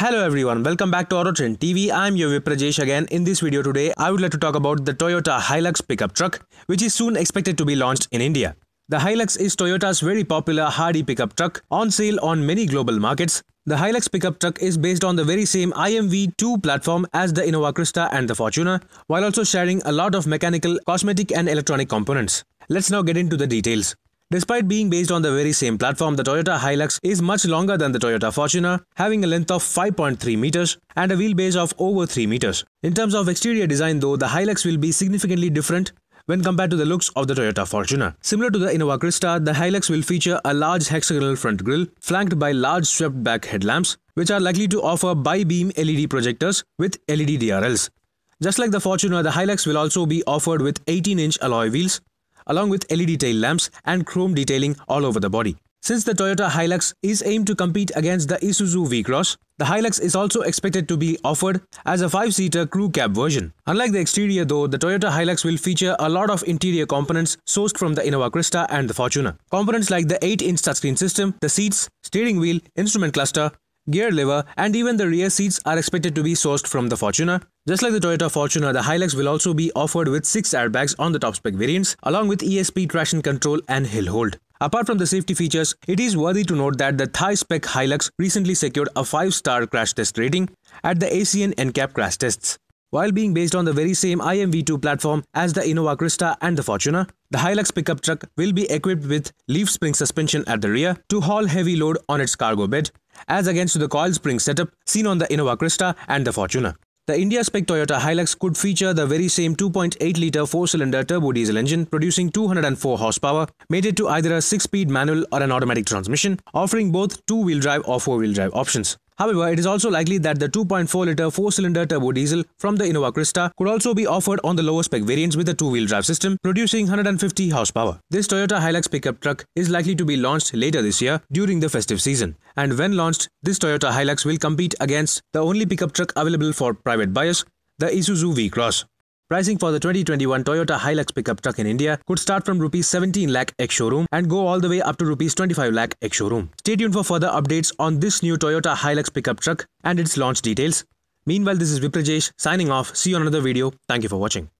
Hello everyone, welcome back to Autotrend TV. I'm your Viprajesh again. In this video today, I would like to talk about the Toyota Hilux pickup truck, which is soon expected to be launched in India. The Hilux is Toyota's very popular hardy pickup truck on sale on many global markets. The Hilux pickup truck is based on the very same IMV2 platform as the Innova Crysta and the Fortuner, while also sharing a lot of mechanical, cosmetic and electronic components. Let's now get into the details. Despite being based on the very same platform, the Toyota Hilux is much longer than the Toyota Fortuner, having a length of 5.3 meters and a wheelbase of over 3 meters. In terms of exterior design though, the Hilux will be significantly different when compared to the looks of the Toyota Fortuner. Similar to the Innova Crysta, the Hilux will feature a large hexagonal front grille flanked by large swept back headlamps, which are likely to offer bi-beam LED projectors with LED DRLs. Just like the Fortuner, the Hilux will also be offered with 18-inch alloy wheels, along with LED tail lamps and chrome detailing all over the body. Since the Toyota Hilux is aimed to compete against the Isuzu V-Cross, the Hilux is also expected to be offered as a 5-seater crew cab version. Unlike the exterior though, the Toyota Hilux will feature a lot of interior components sourced from the Innova Crysta and the Fortuner. Components like the 8-inch touchscreen system, the seats, steering wheel, instrument cluster, gear lever and even the rear seats are expected to be sourced from the Fortuner. Just like the Toyota Fortuner, the Hilux will also be offered with 6 airbags on the top spec variants, along with ESP traction control and hill hold. Apart from the safety features, it is worthy to note that the Thai spec Hilux recently secured a 5-star crash test rating at the ASEAN NCAP crash tests. While being based on the very same IMV2 platform as the Innova Crysta and the Fortuner, the Hilux pickup truck will be equipped with leaf spring suspension at the rear to haul heavy load on its cargo bed, as against the coil spring setup seen on the Innova Crysta and the Fortuner. The India spec Toyota Hilux could feature the very same 2.8-litre 4-cylinder turbo diesel engine producing 204 horsepower, mated to either a 6-speed manual or an automatic transmission, offering both 2-wheel drive or 4-wheel drive options. However, it is also likely that the 2.4-litre 4-cylinder turbo diesel from the Innova Crysta could also be offered on the lower spec variants with a 2-wheel drive system producing 150 horsepower. This Toyota Hilux pickup truck is likely to be launched later this year during the festive season. And when launched, this Toyota Hilux will compete against the only pickup truck available for private buyers, the Isuzu V-Cross. Pricing for the 2021 Toyota Hilux pickup truck in India could start from Rs 17 lakh ex-showroom and go all the way up to Rs 25 lakh ex-showroom. Stay tuned for further updates on this new Toyota Hilux pickup truck and its launch details. Meanwhile, this is Viprajesh signing off. See you on another video. Thank you for watching.